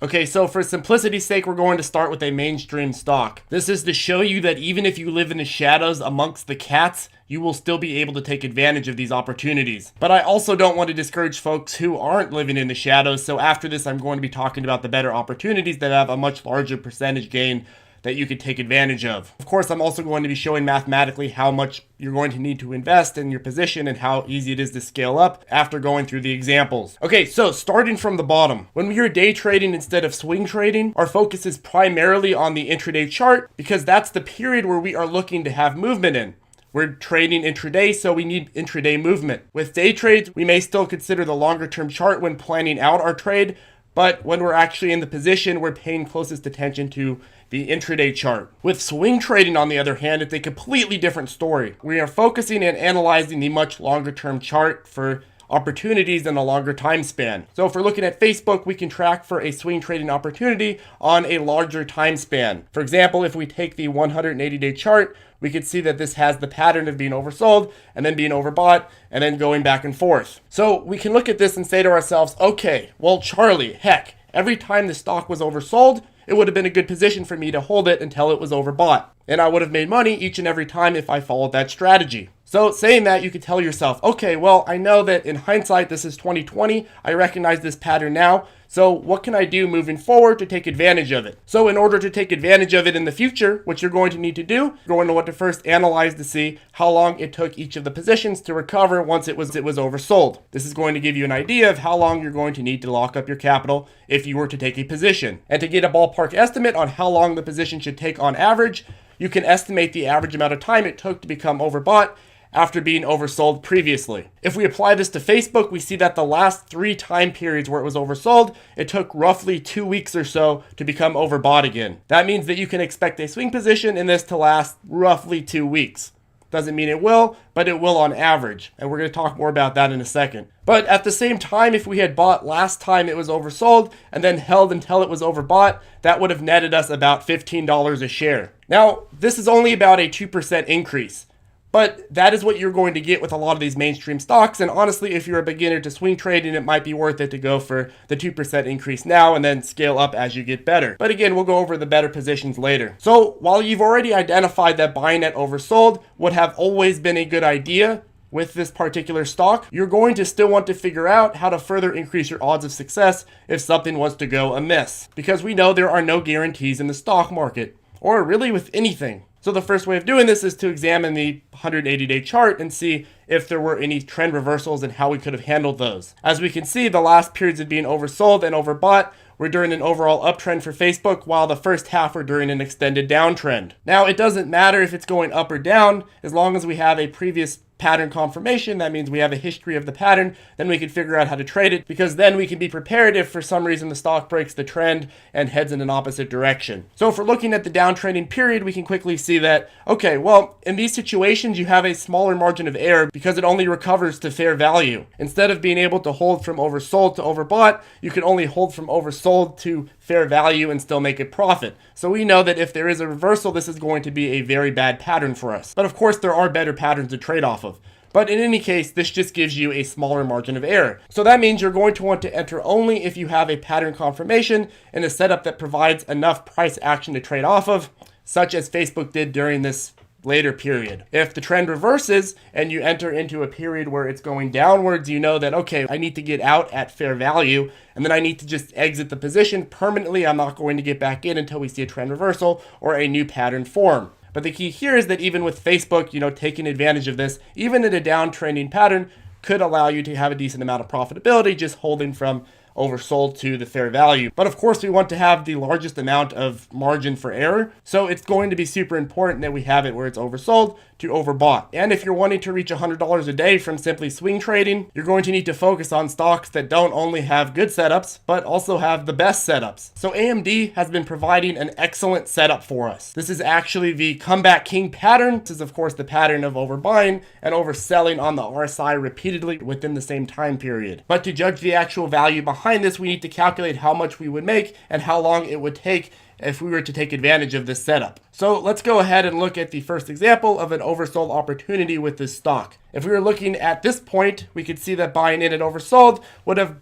Okay, so for simplicity's sake, we're going to start with a mainstream stock. This is to show you that even if you live in the shadows amongst the cats, you will still be able to take advantage of these opportunities. But I also don't want to discourage folks who aren't living in the shadows, so after this I'm going to be talking about the better opportunities that have a much larger percentage gain that you could take advantage of. Of course, I'm also going to be showing mathematically how much you're going to need to invest in your position and how easy it is to scale up after going through the examples. Okay, so starting from the bottom, when we are day trading instead of swing trading, our focus is primarily on the intraday chart because that's the period where we are looking to have movement in. We're trading intraday, so we need intraday movement. With day trades, we may still consider the longer term chart when planning out our trade, but when we're actually in the position, we're paying closest attention to the intraday chart. With swing trading, on the other hand, it's a completely different story. We are focusing and analyzing the much longer term chart for opportunities in a longer time span. So if we're looking at Facebook, we can track for a swing trading opportunity on a larger time span. For example, if we take the 180-day chart, we can see that this has the pattern of being oversold and then being overbought and then going back and forth. So we can look at this and say to ourselves, okay, well, Charlie, heck, every time the stock was oversold, it would have been a good position for me to hold it until it was overbought. And I would have made money each and every time if I followed that strategy. So saying that, you could tell yourself, okay, well, I know that in hindsight, this is 2020. I recognize this pattern now. So what can I do moving forward to take advantage of it? So in order to take advantage of it in the future, what you're going to need to do, you're going to want to first analyze to see how long it took each of the positions to recover once it was oversold. This is going to give you an idea of how long you're going to need to lock up your capital if you were to take a position. And to get a ballpark estimate on how long the position should take on average, you can estimate the average amount of time it took to become overbought after being oversold previously. If we apply this to Facebook, we see that the last 3 time periods where it was oversold, it took roughly 2 weeks or so to become overbought again. That means that you can expect a swing position in this to last roughly 2 weeks. Doesn't mean it will, but it will on average. And we're going to talk more about that in a second. But at the same time, if we had bought last time it was oversold and then held until it was overbought, that would have netted us about $15 a share. Now, this is only about a 2% increase. But that is what you're going to get with a lot of these mainstream stocks. And honestly, if you're a beginner to swing trading, it might be worth it to go for the 2% increase now and then scale up as you get better. But again, we'll go over the better positions later. So while you've already identified that buying at oversold would have always been a good idea with this particular stock, you're going to still want to figure out how to further increase your odds of success if something was to go amiss. Because we know there are no guarantees in the stock market, or really with anything. So the first way of doing this is to examine the 180-day chart and see if there were any trend reversals and how we could have handled those. As we can see, the last periods of being oversold and overbought were during an overall uptrend for Facebook, while the first half were during an extended downtrend. Now, it doesn't matter if it's going up or down, as long as we have a previous pattern confirmation. That means we have a history of the pattern, then we can figure out how to trade it, because then we can be prepared if for some reason the stock breaks the trend and heads in an opposite direction. So if we're looking at the downtrending period, we can quickly see that, okay, well, in these situations, you have a smaller margin of error because it only recovers to fair value. Instead of being able to hold from oversold to overbought, you can only hold from oversold to fair value and still make a profit. So we know that if there is a reversal, this is going to be a very bad pattern for us. But of course, there are better patterns to trade off of. But in any case, this just gives you a smaller margin of error. So that means you're going to want to enter only if you have a pattern confirmation and a setup that provides enough price action to trade off of, such as Facebook did during this later period. If the trend reverses and you enter into a period where it's going downwards, you know that, okay, I need to get out at fair value, and then I need to just exit the position permanently. I'm not going to get back in until we see a trend reversal or a new pattern form. But the key here is that even with Facebook, taking advantage of this, even in a downtrending pattern, could allow you to have a decent amount of profitability just holding from oversold to the fair value. But of course, we want to have the largest amount of margin for error. So it's going to be super important that we have it where it's oversold to overbought. And if you're wanting to reach $100 a day from simply swing trading, you're going to need to focus on stocks that don't only have good setups, but also have the best setups. So AMD has been providing an excellent setup for us. This is actually the comeback king pattern. This is of course the pattern of overbuying and overselling on the RSI repeatedly within the same time period. But to judge the actual value behind this, we need to calculate how much we would make and how long it would take if we were to take advantage of this setup. So let's go ahead and look at the first example of an oversold opportunity with this stock. If we were looking at this point, we could see that buying in at oversold would have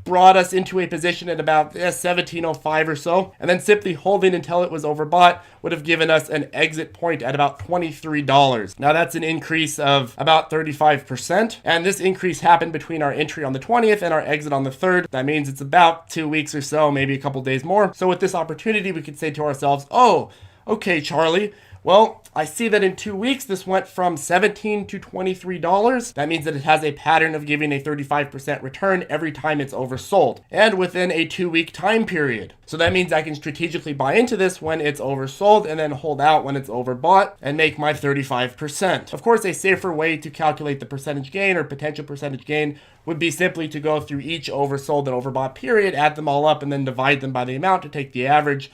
brought us into a position at about 1705 or so, and then simply holding until it was overbought would have given us an exit point at about $23. Now that's an increase of about 35%, and this increase happened between our entry on the 20th and our exit on the 3rd. That means it's about 2 weeks or so, maybe a couple days more. So with this opportunity, we could say to ourselves, oh, okay, Charlie, well, I see that in 2 weeks, this went from $17 to $23. That means that it has a pattern of giving a 35% return every time it's oversold, and within a 2-week time period. So that means I can strategically buy into this when it's oversold and then hold out when it's overbought and make my 35%. Of course, a safer way to calculate the percentage gain or potential percentage gain would be simply to go through each oversold and overbought period, add them all up, and then divide them by the amount to take the average.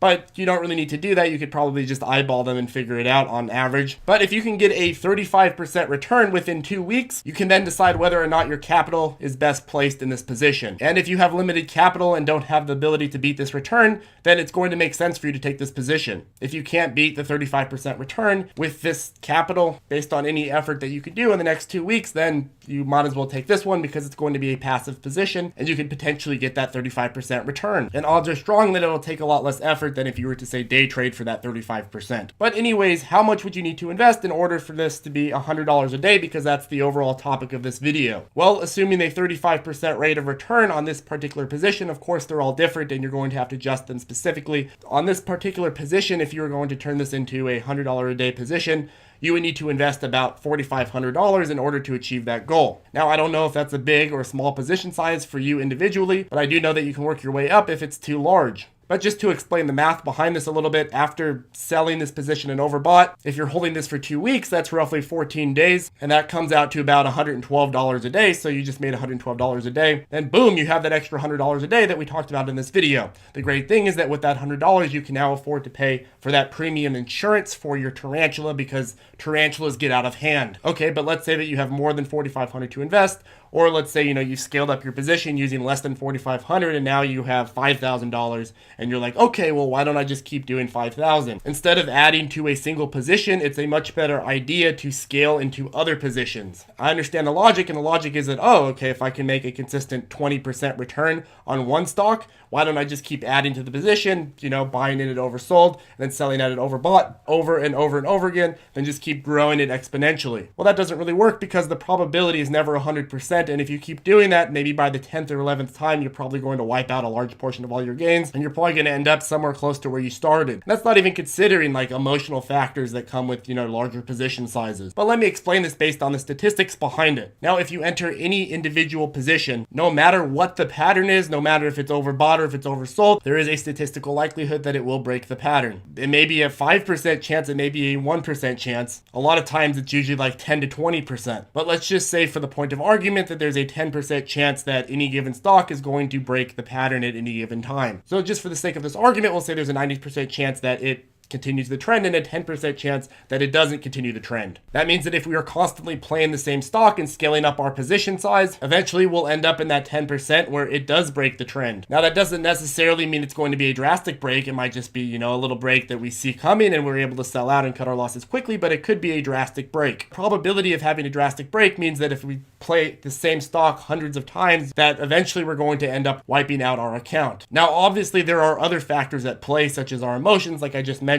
But you don't really need to do that. You could probably just eyeball them and figure it out on average. But if you can get a 35% return within 2 weeks, you can then decide whether or not your capital is best placed in this position. And if you have limited capital and don't have the ability to beat this return, then it's going to make sense for you to take this position. If you can't beat the 35% return with this capital based on any effort that you could do in the next 2 weeks, then you might as well take this one because it's going to be a passive position and you could potentially get that 35% return. And odds are strong that it'll take a lot less effort than if you were to say day trade for that 35%. But anyways, how much would you need to invest in order for this to be $100 a day, because that's the overall topic of this video? Well, assuming a 35% rate of return on this particular position, of course they're all different and you're going to have to adjust them specifically. On this particular position, if you were going to turn this into a $100 a day position, you would need to invest about $4,500 in order to achieve that goal. Now, I don't know if that's a big or small position size for you individually, but I do know that you can work your way up if it's too large. But just to explain the math behind this a little bit, after selling this position and overbought, if you're holding this for 2 weeks, that's roughly 14 days, and that comes out to about $112 a day, so you just made $112 a day, and boom, you have that extra $100 a day that we talked about in this video. The great thing is that with that $100, you can now afford to pay for that premium insurance for your tarantula, because tarantulas get out of hand. Okay, but let's say that you have more than $4,500 to invest, or let's say, you've scaled up your position using less than $4,500 and now you have $5,000 and you're like, okay, well, why don't I just keep doing $5,000? Instead of adding to a single position, it's a much better idea to scale into other positions. I understand the logic, and the logic is that, oh, okay, if I can make a consistent 20% return on one stock, why don't I just keep adding to the position, buying it at oversold, and then selling at it overbought over and over and over again, then just keep growing it exponentially. Well, that doesn't really work because the probability is never 100%, and if you keep doing that, maybe by the 10th or 11th time, you're probably going to wipe out a large portion of all your gains, and you're probably going to end up somewhere close to where you started. And that's not even considering like emotional factors that come with, larger position sizes. But let me explain this based on the statistics behind it. Now, if you enter any individual position, no matter what the pattern is, no matter if it's overbought or if it's oversold, there is a statistical likelihood that it will break the pattern. It may be a 5% chance, it may be a 1% chance. A lot of times it's usually like 10 to 20%. But let's just say for the point of argument that there's a 10% chance that any given stock is going to break the pattern at any given time. So just for the sake of this argument, we'll say there's a 90% chance that it continues the trend and a 10% chance that it doesn't continue the trend. That means that if we are constantly playing the same stock and scaling up our position size, eventually we'll end up in that 10% where it does break the trend. Now, that doesn't necessarily mean it's going to be a drastic break. It might just be, a little break that we see coming and we're able to sell out and cut our losses quickly, but it could be a drastic break. Probability of having a drastic break means that if we play the same stock hundreds of times, that eventually we're going to end up wiping out our account. Now, obviously, there are other factors at play, such as our emotions, like I just mentioned,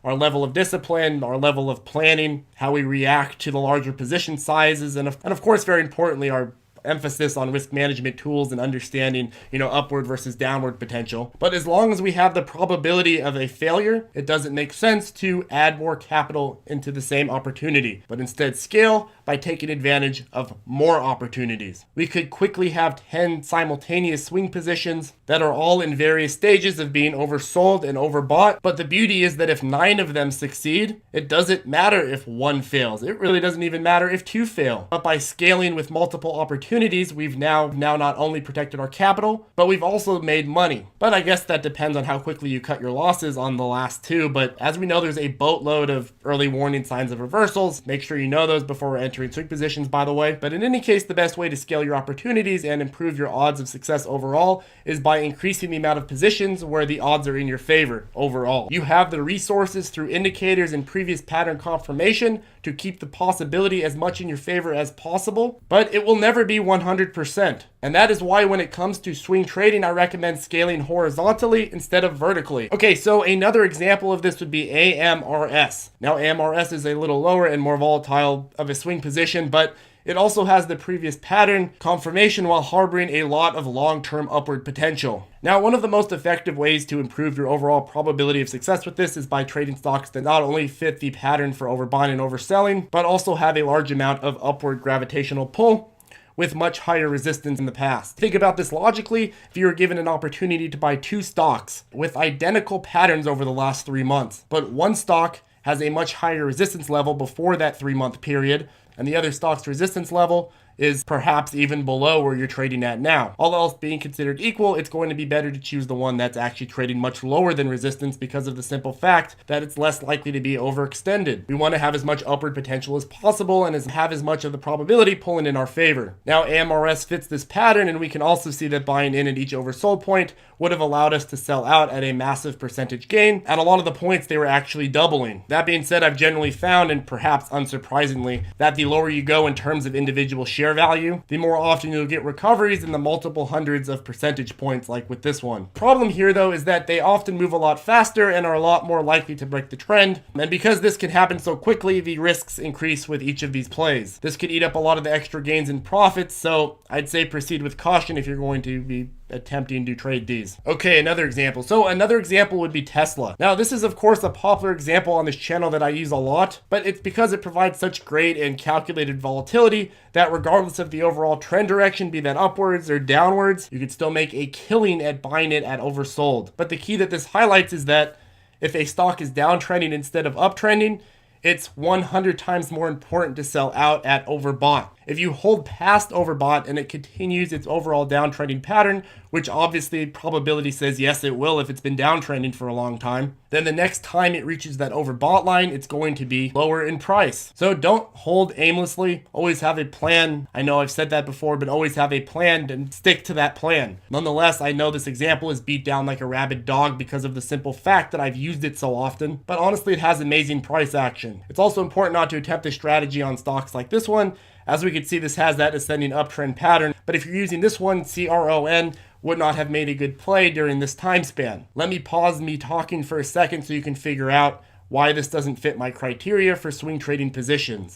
our level of discipline, our level of planning, how we react to the larger position sizes, and of course, very importantly, our emphasis on risk management tools and understanding, upward versus downward potential. But as long as we have the probability of a failure, it doesn't make sense to add more capital into the same opportunity, but instead scale by taking advantage of more opportunities. We could quickly have 10 simultaneous swing positions that are all in various stages of being oversold and overbought, but the beauty is that if 9 of them succeed, it doesn't matter if 1 fails. It really doesn't even matter if 2 fail. But by scaling with multiple opportunities, we've now not only protected our capital, but we've also made money. But I guess that depends on how quickly you cut your losses on the last 2, but as we know, there's a boatload of early warning signs of reversals. Make sure you know those before entering swing positions, by the way. But in any case, the best way to scale your opportunities and improve your odds of success overall is by increasing the amount of positions where the odds are in your favor overall. You have the resources through indicators and previous pattern confirmation to keep the possibility as much in your favor as possible, but it will never be 100%. And that is why when it comes to swing trading, I recommend scaling horizontally instead of vertically. Okay, so another example of this would be AMRS. Now AMRS is a little lower and more volatile of a swing position, but it also has the previous pattern confirmation while harboring a lot of long-term upward potential. Now, one of the most effective ways to improve your overall probability of success with this is by trading stocks that not only fit the pattern for overbuying and overselling, but also have a large amount of upward gravitational pull with much higher resistance in the past. Think about this logically. If you were given an opportunity to buy two stocks with identical patterns over the last 3 months, but one stock has a much higher resistance level before that 3-month period, and the other stock's resistance level is perhaps even below where you're trading at now. All else being considered equal, it's going to be better to choose the one that's actually trading much lower than resistance because of the simple fact that it's less likely to be overextended. We want to have as much upward potential as possible and have as much of the probability pulling in our favor. Now AMRS fits this pattern, and we can also see that buying in at each oversold point would have allowed us to sell out at a massive percentage gain. At a lot of the points, they were actually doubling. That being said, I've generally found, and perhaps unsurprisingly, that the lower you go in terms of individual share value, the more often you'll get recoveries in the multiple hundreds of percentage points like with this one. Problem here though is that they often move a lot faster and are a lot more likely to break the trend. And because this can happen so quickly, the risks increase with each of these plays. This could eat up a lot of the extra gains and profits, so I'd say proceed with caution if you're going to be attempting to trade these. Okay, another example. So another example would be Tesla. Now this is of course a popular example on this channel that I use a lot, but it's because it provides such great and calculated volatility that regardless of the overall trend direction, be that upwards or downwards, you could still make a killing at buying it at oversold. But the key that this highlights is that if a stock is downtrending instead of uptrending, it's 100 times more important to sell out at overbought. If you hold past overbought and it continues its overall downtrending pattern, which obviously probability says yes it will if it's been downtrending for a long time, then the next time it reaches that overbought line, it's going to be lower in price. So don't hold aimlessly, always have a plan. I know I've said that before, but always have a plan and stick to that plan. Nonetheless, I know this example is beat down like a rabid dog because of the simple fact that I've used it so often, but honestly it has amazing price action. It's also important not to attempt a strategy on stocks like this one. As we can see, this has that ascending uptrend pattern, but if you're using this one, CRON would not have made a good play during this time span. Let me pause me talking for a second so you can figure out why this doesn't fit my criteria for swing trading positions.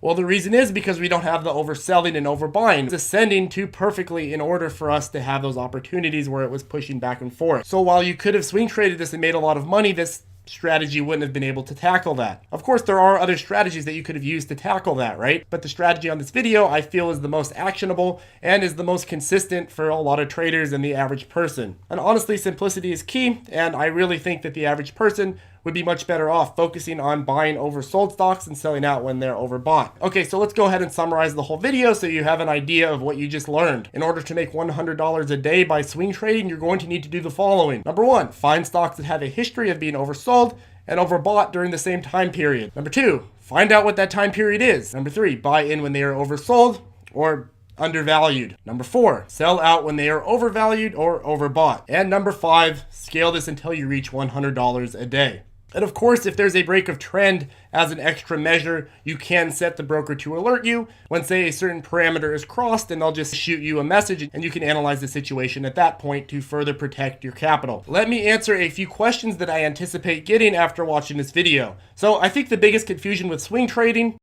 Well, the reason is because we don't have the overselling and overbuying. It's ascending too perfectly in order for us to have those opportunities where it was pushing back and forth. So while you could have swing traded this and made a lot of money, this strategy wouldn't have been able to tackle that. Of course, there are other strategies that you could have used to tackle that, right? But the strategy on this video, I feel, is the most actionable and is the most consistent for a lot of traders and the average person. And honestly, simplicity is key, and I really think that the average person would be much better off focusing on buying oversold stocks and selling out when they're overbought. Okay, so let's go ahead and summarize the whole video so you have an idea of what you just learned. In order to make $100 a day by swing trading, you're going to need to do the following. Number one, find stocks that have a history of being oversold and overbought during the same time period. Number two, find out what that time period is. Number three, buy in when they are oversold or undervalued. Number four, sell out when they are overvalued or overbought. And number five, scale this until you reach $100 a day. And of course, if there's a break of trend as an extra measure, you can set the broker to alert you when, say, a certain parameter is crossed, and they'll just shoot you a message and you can analyze the situation at that point to further protect your capital. Let me answer a few questions that I anticipate getting after watching this video. So I think the biggest confusion with swing trading